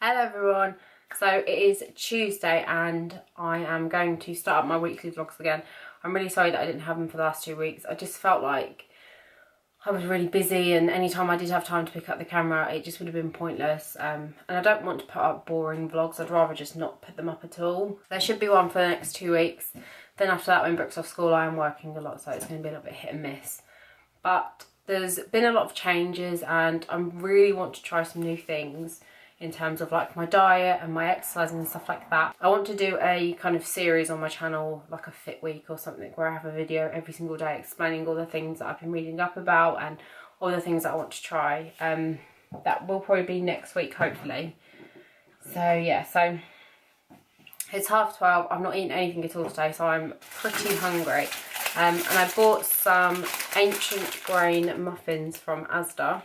Hello everyone, so it is Tuesday and I am going to start up my weekly vlogs again. I'm really sorry that I didn't have them for the last 2 weeks. I just felt like I was really busy, and anytime I did have time to pick up the camera it just would have been pointless, and I don't want to put up boring vlogs. I'd rather just not put them up at all. There should be one for the next 2 weeks, then after that when Brooke's off school I am working a lot, so it's going to be a little bit hit and miss. But there's been a lot of changes and I really want to try some new things in terms of like my diet and my exercise and stuff like that. I want to do a kind of series on my channel, like a fit week or something, where I have a video every single day explaining all the things that I've been reading up about and all the things that I want to try. That will probably be next week, hopefully. So yeah, so it's 12:30. I've not eaten anything at all today, so I'm pretty hungry. And I bought some ancient grain muffins from Asda.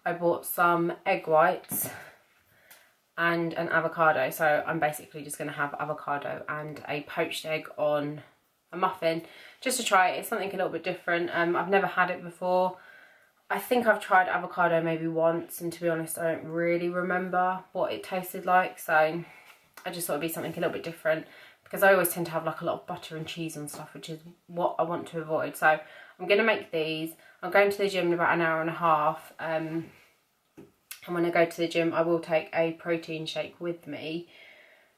I bought some egg whites and an avocado. So I'm basically just going to have avocado and a poached egg on a muffin just to try it. It's something a little bit different. I've never had it before. I think I've tried avocado maybe once, and to be honest I don't really remember what it tasted like. So I just thought it'd be something a little bit different, because I always tend to have like a lot of butter and cheese and stuff, which is what I want to avoid. So I'm going to make these. I'm going to the gym in about an hour and a half. And when I go to the gym, I will take a protein shake with me.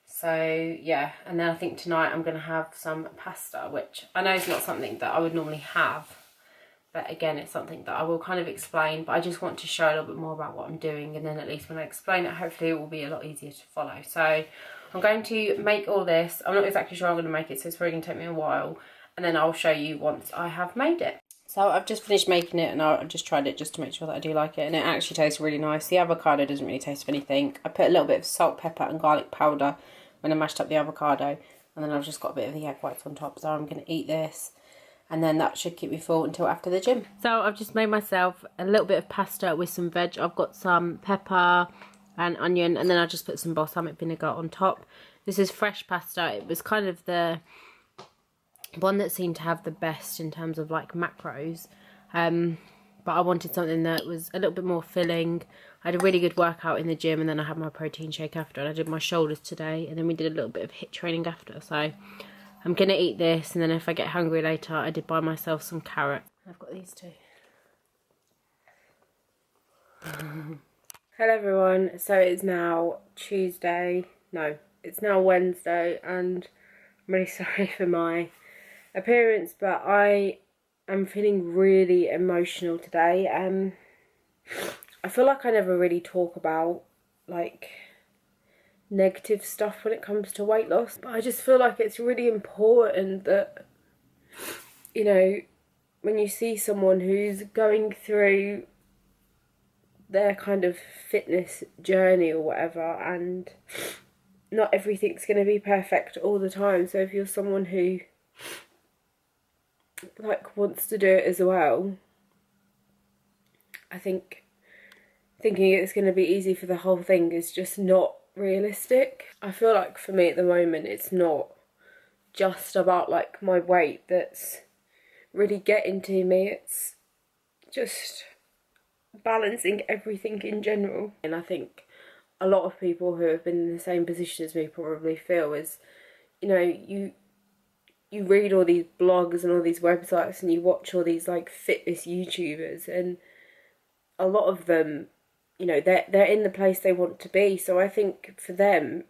So yeah, and then I think tonight I'm going to have some pasta, which I know is not something that I would normally have. But again, it's something that I will kind of explain, but I just want to show a little bit more about what I'm doing. And then at least when I explain it, hopefully it will be a lot easier to follow. So I'm going to make all this. I'm not exactly sure I'm going to make it, so it's probably going to take me a while. And then I'll show you once I have made it. So I've just finished making it, and I've just tried it just to make sure that I do like it. And it actually tastes really nice. The avocado doesn't really taste of anything. I put a little bit of salt, pepper and garlic powder when I mashed up the avocado. And then I've just got a bit of the egg whites on top. So I'm going to eat this. And then that should keep me full until after the gym. So I've just made myself a little bit of pasta with some veg. I've got some pepper and onion, and then I just put some balsamic vinegar on top. This is fresh pasta. It was kind of the one that seemed to have the best in terms of like macros. But I wanted something that was a little bit more filling. I had a really good workout in the gym, and then I had my protein shake after, and I did my shoulders today, and then we did a little bit of HIIT training after. So I'm going to eat this, and then if I get hungry later, I did buy myself some carrot. I've got these two. Hello everyone, so it's now Tuesday, no, it's now Wednesday, and I'm really sorry for my appearance, but I am feeling really emotional today. I feel like I never really talk about like negative stuff when it comes to weight loss, but I just feel like it's really important that, you know, when you see someone who's going through their kind of fitness journey or whatever, and not everything's going to be perfect all the time. So if you're someone who like wants to do it as well, I think thinking it's going to be easy for the whole thing is just not realistic. I feel like for me at the moment it's not just about like my weight that's really getting to me, it's just balancing everything in general. And I think a lot of people who have been in the same position as me probably feel is, you know, you read all these blogs and all these websites, and you watch all these like fitness YouTubers, and a lot of them, you know, they're in the place they want to be. So I think for them,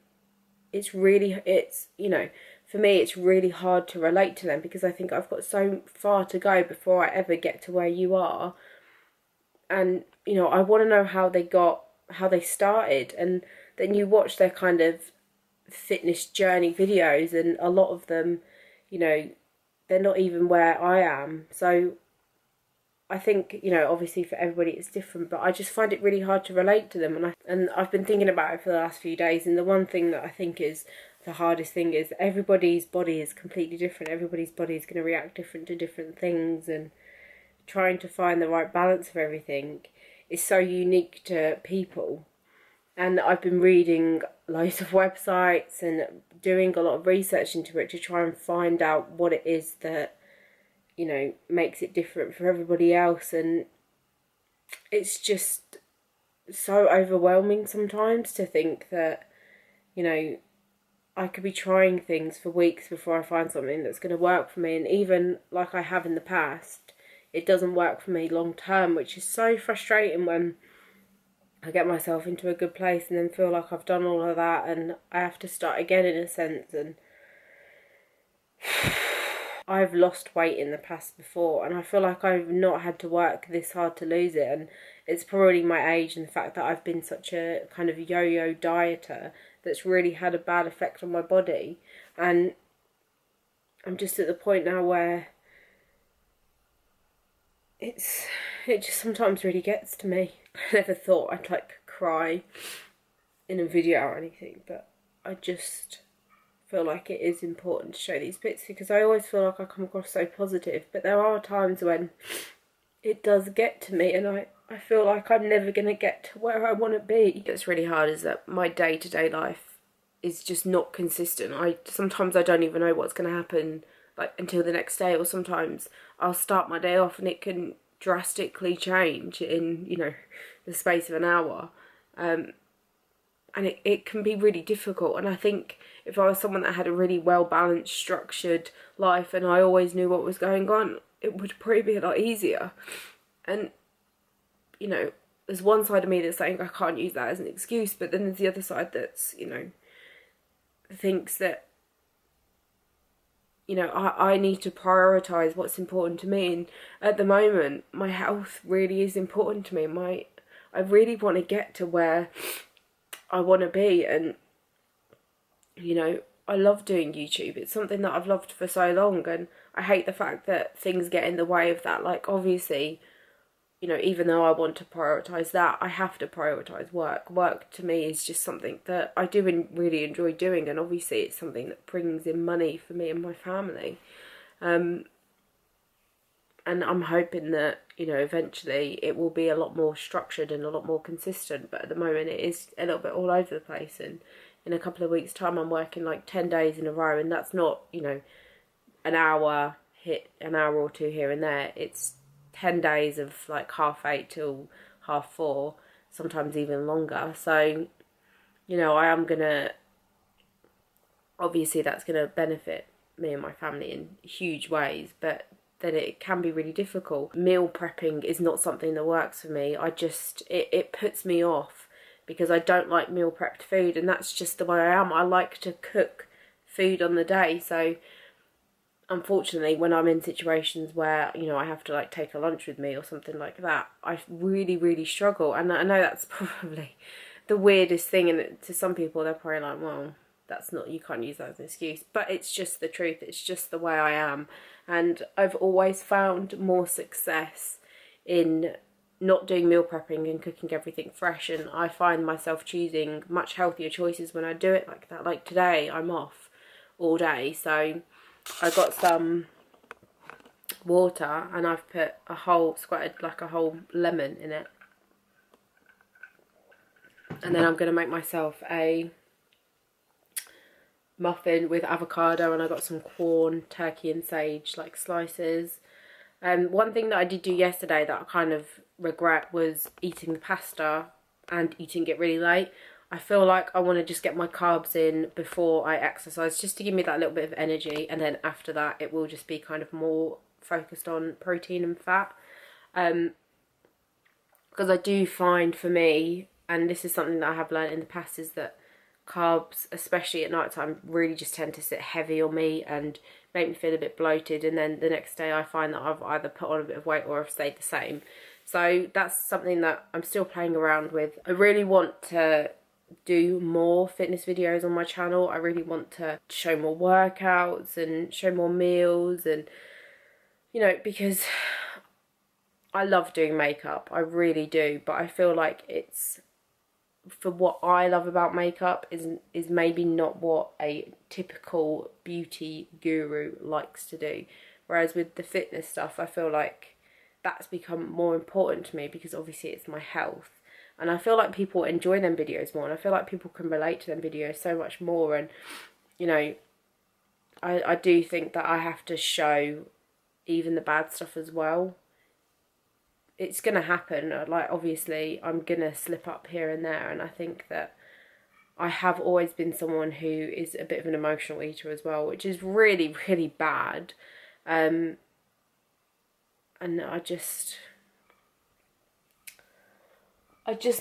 it's you know, for me it's really hard to relate to them, because I think I've got so far to go before I ever get to where you are. And, you know, I want to know how they started, and then you watch their kind of fitness journey videos, and a lot of them, you know, they're not even where I am. So I think, you know, obviously for everybody it's different, but I just find it really hard to relate to them. And I've been thinking about it for the last few days, and the one thing that I think is the hardest thing is everybody's body is completely different. Everybody's body is going to react different to different things, and trying to find the right balance of everything is so unique to people. And I've been reading loads of websites and doing a lot of research into it to try and find out what it is that, you know, makes it different for everybody else. And it's just so overwhelming sometimes to think that, you know, I could be trying things for weeks before I find something that's going to work for me. And even like I have in the past, it doesn't work for me long term, which is so frustrating when I get myself into a good place and then feel like I've done all of that and I have to start again in a sense. And I've lost weight in the past before, and I feel like I've not had to work this hard to lose it, and it's probably my age and the fact that I've been such a kind of yo-yo dieter that's really had a bad effect on my body. And I'm just at the point now where it just sometimes really gets to me. I never thought I'd like cry in a video or anything, but I just feel like it is important to show these bits because I always feel like I come across so positive, but there are times when it does get to me and I feel like I'm never going to get to where I want to be. What's really hard is that my day-to-day life is just not consistent. Sometimes I don't even know what's going to happen like until the next day, or sometimes I'll start my day off and it can drastically change in, you know, the space of an hour. And it can be really difficult. And I think if I was someone that had a really well-balanced, structured life and I always knew what was going on, it would probably be a lot easier. And, you know, there's one side of me that's saying I can't use that as an excuse, but then there's the other side that's, you know, thinks that, you know, I need to prioritise what's important to me. And at the moment, my health really is important to me. I really want to get to where I want to be. And, you know, I love doing YouTube. It's something that I've loved for so long, and I hate the fact that things get in the way of that. Like, obviously, you know, even though I want to prioritise that, I have to prioritise work. Work to me is just something that I do really enjoy doing, and obviously it's something that brings in money for me and my family. And I'm hoping that, you know, eventually it will be a lot more structured and a lot more consistent, but at the moment it is a little bit all over the place. And in a couple of weeks' time I'm working like 10 days in a row, and that's not, you know, an hour or two here and there. It's 10 days of like 8:30 till 4:30, sometimes even longer. So, you know, I am gonna, obviously that's gonna benefit me and my family in huge ways, but then it can be really difficult. Meal prepping is not something that works for me. It puts me off because I don't like meal prepped food, and that's just the way I am. I like to cook food on the day. So unfortunately, when I'm in situations where, you know, I have to like take a lunch with me or something like that, I really, really struggle. And I know that's probably the weirdest thing, and to some people they're probably like, well, that's not, you can't use that as an excuse, but it's just the truth. It's just the way I am. And I've always found more success in not doing meal prepping and cooking everything fresh, and I find myself choosing much healthier choices when I do it like that. Like today I'm off all day, so I got some water and I've put squirted like a whole lemon in it, and then I'm going to make myself a muffin with avocado, and I got some corn, turkey and sage like slices. One thing that I did do yesterday that I kind of regret was eating the pasta and eating it really late. I feel like I want to just get my carbs in before I exercise, just to give me that little bit of energy, and then after that it will just be kind of more focused on protein and fat. Because I do find for me, and this is something that I have learned in the past, is that carbs, especially at night time, really just tend to sit heavy on me and make me feel a bit bloated, and then the next day I find that I've either put on a bit of weight or I've stayed the same. So that's something that I'm still playing around with. I really want to do more fitness videos on my channel. I really want to show more workouts and show more meals, and, you know, because I love doing makeup, I really do, but I feel like it's, for what I love about makeup is maybe not what a typical beauty guru likes to do. Whereas with the fitness stuff, I feel like that's become more important to me because obviously it's my health. And I feel like people enjoy them videos more, and I feel like people can relate to them videos so much more. And, you know, I do think that I have to show even the bad stuff as well, it's going to happen. Like, obviously, I'm going to slip up here and there. And I think that I have always been someone who is a bit of an emotional eater as well, which is really, really bad. And I just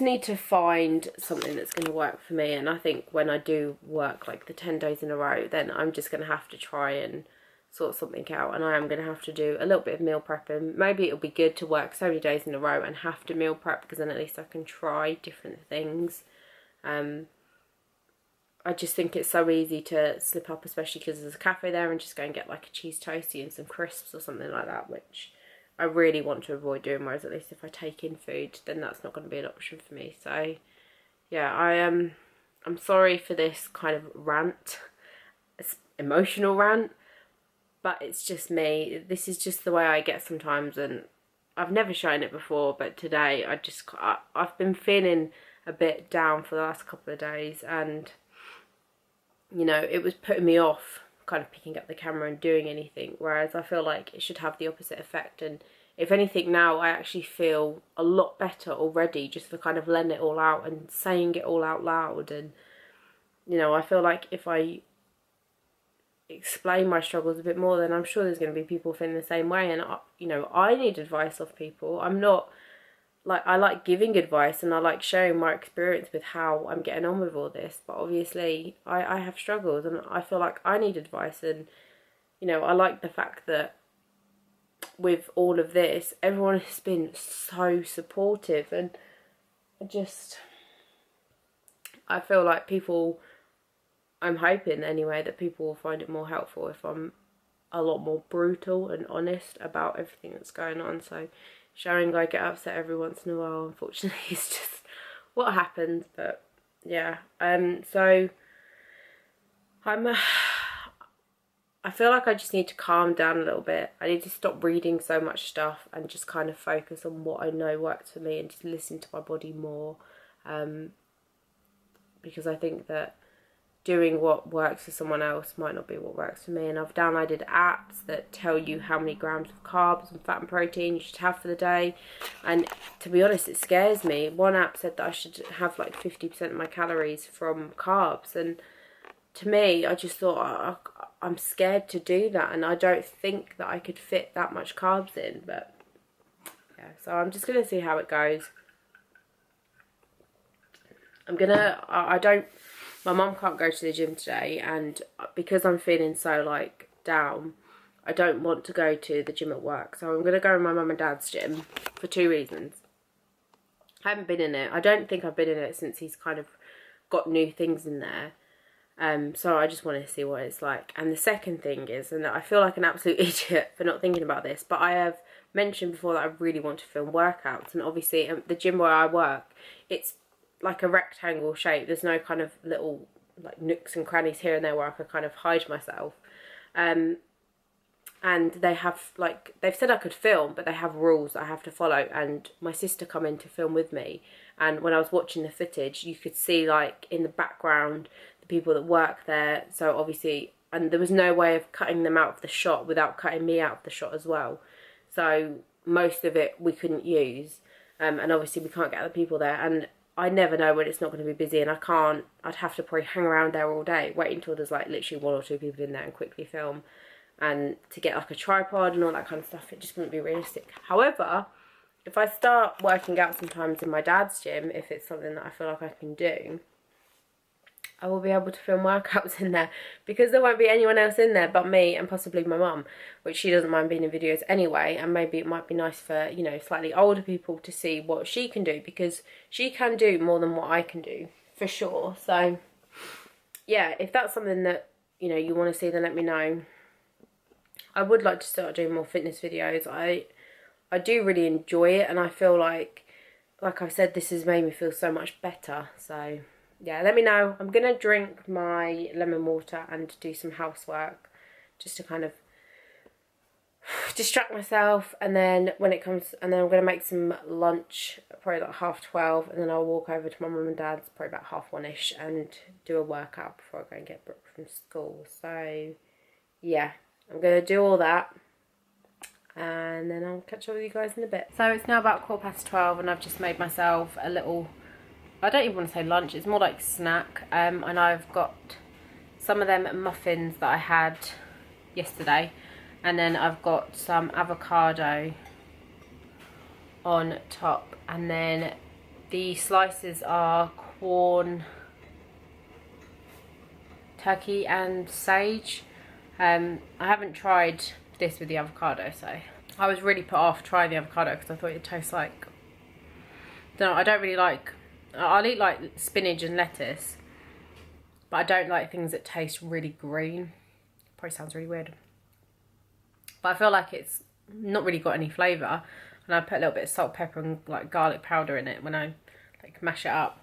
need to find something that's going to work for me. And I think when I do work like the 10 days in a row, then I'm just going to have to try and sort something out. And I am going to have to do a little bit of meal prepping. Maybe it'll be good to work so many days in a row and have to meal prep, because then at least I can try different things. I just think it's so easy to slip up, especially because there's a cafe there, and just go and get like a cheese toastie and some crisps or something like that, which I really want to avoid doing. Whereas at least if I take in food, then that's not going to be an option for me. So yeah, I'm sorry for this kind of rant, it's emotional rant, but it's just me. This is just the way I get sometimes, and I've never shown it before, but today I've been feeling a bit down for the last couple of days, and you know, it was putting me off kind of picking up the camera and doing anything, whereas I feel like it should have the opposite effect. And if anything, now I actually feel a lot better already, just for kind of letting it all out and saying it all out loud. And you know, I feel like if I explain my struggles a bit more, then I'm sure there's going to be people feeling the same way. And you know, I need advice off people. I'm not like, I like giving advice and I like sharing my experience with how I'm getting on with all this, but obviously I have struggles and I feel like I need advice. And you know, I like the fact that with all of this, everyone has been so supportive, and I feel like people, I'm hoping anyway, that people will find it more helpful if I'm a lot more brutal and honest about everything that's going on. So showing I get upset every once in a while, unfortunately, is just what happens. But yeah, so I feel like I just need to calm down a little bit. I need to stop reading so much stuff and just kind of focus on what I know works for me and just listen to my body more, because I think that doing what works for someone else might not be what works for me. And I've downloaded apps that tell you how many grams of carbs and fat and protein you should have for the day, and to be honest, it scares me. One app said that I should have like 50% of my calories from carbs, and to me, I just thought, I'm scared to do that, and I don't think that I could fit that much carbs in. But yeah, so I'm just gonna see how it goes. My mum can't go to the gym today, and because I'm feeling so like down, I don't want to go to the gym at work. So I'm going to go to my mum and dad's gym for 2 reasons. I haven't been in it. I don't think I've been in it since he's kind of got new things in there. So I just want to see what it's like. And the second thing is, and I feel like an absolute idiot for not thinking about this, but I have mentioned before that I really want to film workouts. And obviously the gym where I work, it's like a rectangle shape. There's no kind of little like nooks and crannies here and there where I could kind of hide myself. And they have, like, they've said I could film, but they have rules that I have to follow. And my sister come in to film with me, and when I was watching the footage, you could see like in the background the people that work there. So obviously, and there was no way of cutting them out of the shot without cutting me out of the shot as well. So most of it we couldn't use, and obviously we can't get other people there. And I never know when it's not going to be busy, and I'd have to probably hang around there all day, wait until there's like literally 1 or 2 people in there and quickly film. And to get like a tripod and all that kind of stuff, it just wouldn't be realistic. However, if I start working out sometimes in my dad's gym, if it's something that I feel like I can do, I will be able to film workouts in there, because there won't be anyone else in there but me and possibly my mum, which she doesn't mind being in videos anyway. And maybe it might be nice for, you know, slightly older people to see what she can do, because she can do more than what I can do, for sure. So yeah, if that's something that, you know, you want to see, then let me know. I would like to start doing more fitness videos. I do really enjoy it, and I feel like I've said, this has made me feel so much better. So yeah, let me know. I'm going to drink my lemon water and do some housework just to kind of distract myself. And then when it comes, and then I'm going to make some lunch, probably like 12:30, and then I'll walk over to my mum and dad's probably about 1:30ish and do a workout before I go and get Brooke from school. So yeah, I'm going to do all that, and then I'll catch up with you guys in a bit. So it's now about 12:15 and I've just made myself a little, I don't even want to say lunch, it's more like snack, and I've got some of them muffins that I had yesterday, and then I've got some avocado on top, and then the slices are corn, turkey and sage. I haven't tried this with the avocado, so I was really put off trying the avocado because I thought it tastes like, I don't really like, I'll eat like spinach and lettuce, but I don't like things that taste really green. Probably sounds really weird, but I feel like it's not really got any flavour, and I put a little bit of salt, pepper and like garlic powder in it when I like mash it up.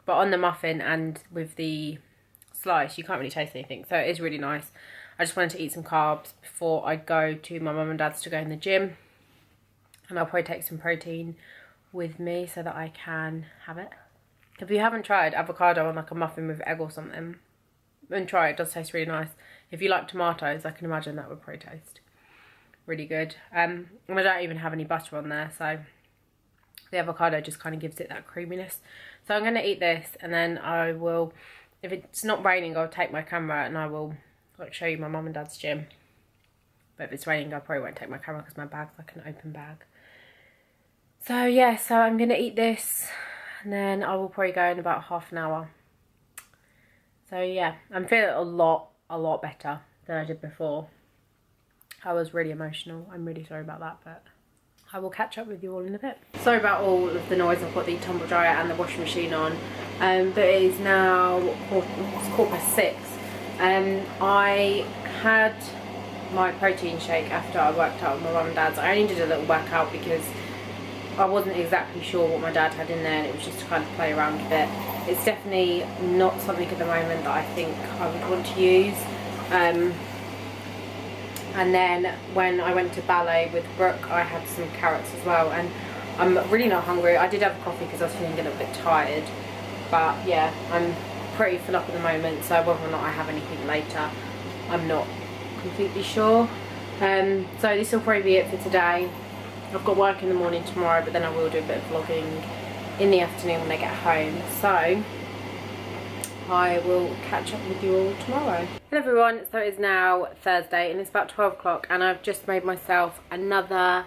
But on the muffin and with the slice, you can't really taste anything, so it is really nice. I just wanted to eat some carbs before I go to my mum and dad's to go in the gym, and I'll probably take some protein with me so that I can have it. If you haven't tried avocado on like a muffin with egg or something, then try it. It does taste really nice. If you like tomatoes, I can imagine that would probably taste really good. And I don't even have any butter on there, so the avocado just kind of gives it that creaminess. So I'm going to eat this, and then I will, if it's not raining, I'll take my camera and I will like show you my mum and dad's gym. But if it's raining, I probably won't take my camera because my bag's like an open bag. So yeah, so I'm going to eat this, and then I will probably go in about half an hour. So yeah, I'm feeling a lot better than I did before. I was really emotional. I'm really sorry about that, but I will catch up with you all in a bit. Sorry about all of the noise. I've got the tumble dryer and the washing machine on. But it is now quarter past 6. I had my protein shake after I worked out with my mum and dad's. I only did a little workout because I wasn't exactly sure what my dad had in there, and it was just to kind of play around with it. It's definitely not something at the moment that I think I would want to use. And then when I went to ballet with Brooke, I had some carrots as well, and I'm really not hungry. I did have a coffee because I was feeling a little bit tired, but yeah, I'm pretty full up at the moment, so whether or not I have anything later, I'm not completely sure. So this will probably be it for today. I've got work in the morning tomorrow, but then I will do a bit of vlogging in the afternoon when I get home. So I will catch up with you all tomorrow. Hello everyone, so it's now Thursday and it's about 12 o'clock, and I've just made myself another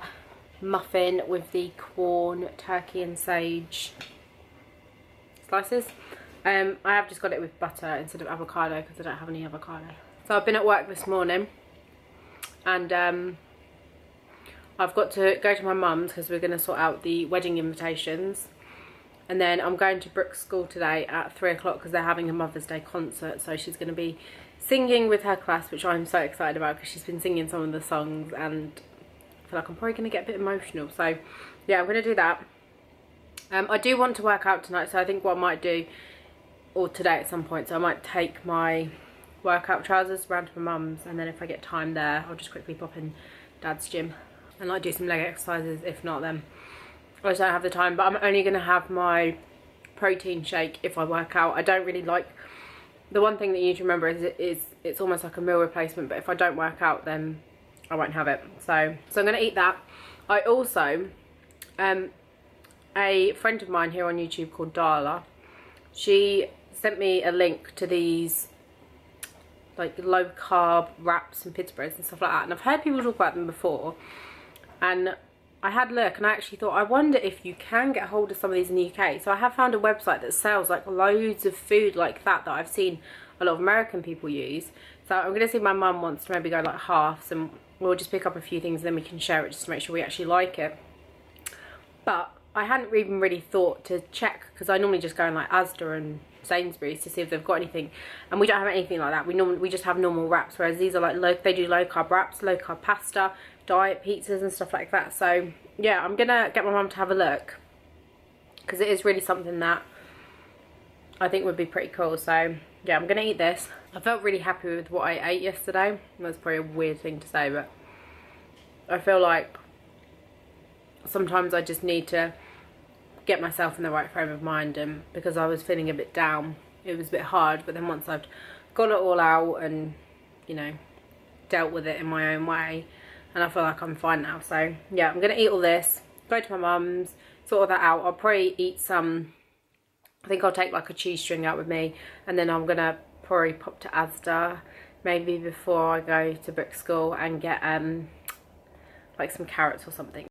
muffin with the corn, turkey and sage slices. I have just got it with butter instead of avocado because I don't have any avocado. So I've been at work this morning, and I've got to go to my mum's because we're going to sort out the wedding invitations. And then I'm going to Brooke's school today at 3 o'clock because they're having a Mother's Day concert. So she's going to be singing with her class, which I'm so excited about because she's been singing some of the songs, and I feel like I'm probably going to get a bit emotional. So yeah, I'm going to do that. I do want to work out tonight, so I think what I might do, or today at some point, so I might take my workout trousers round to my mum's, and then if I get time there, I'll just quickly pop in Dad's gym and like do some leg exercises. If not, then I just don't have the time. But I'm only going to have my protein shake if I work out. I don't really like, the one thing that you need to remember is it's almost like a meal replacement, but if I don't work out, then I won't have it. So I'm going to eat that. I also, a friend of mine here on YouTube called Darla, she sent me a link to these like low carb wraps and pizza breads and stuff like that, and I've heard people talk about them before, and I had a look and I actually thought, I wonder if you can get hold of some of these in the UK. So I have found a website that sells like loads of food like that I've seen a lot of American people use. So I'm going to see if my mum wants to maybe go like halves, and we'll just pick up a few things and then we can share it just to make sure we actually like it. But I hadn't even really thought to check because I normally just go in like Asda and Sainsbury's to see if they've got anything, and we don't have anything like that. We just have normal wraps, whereas these are like they do low carb wraps, low carb pasta, diet pizzas and stuff like that. So yeah, I'm gonna get my mum to have a look because it is really something that I think would be pretty cool. So yeah, I'm gonna eat this. I felt really happy with what I ate yesterday. That's probably a weird thing to say, but I feel like sometimes I just need to get myself in the right frame of mind, and because I was feeling a bit down, it was a bit hard. But then once I've got it all out and, you know, dealt with it in my own way, and I feel like I'm fine now. So yeah, I'm gonna eat all this, go to my mum's, sort all that out. I'll probably eat some, I think I'll take like a cheese string out with me, and then I'm gonna probably pop to Asda maybe before I go to book school and get like some carrots or something.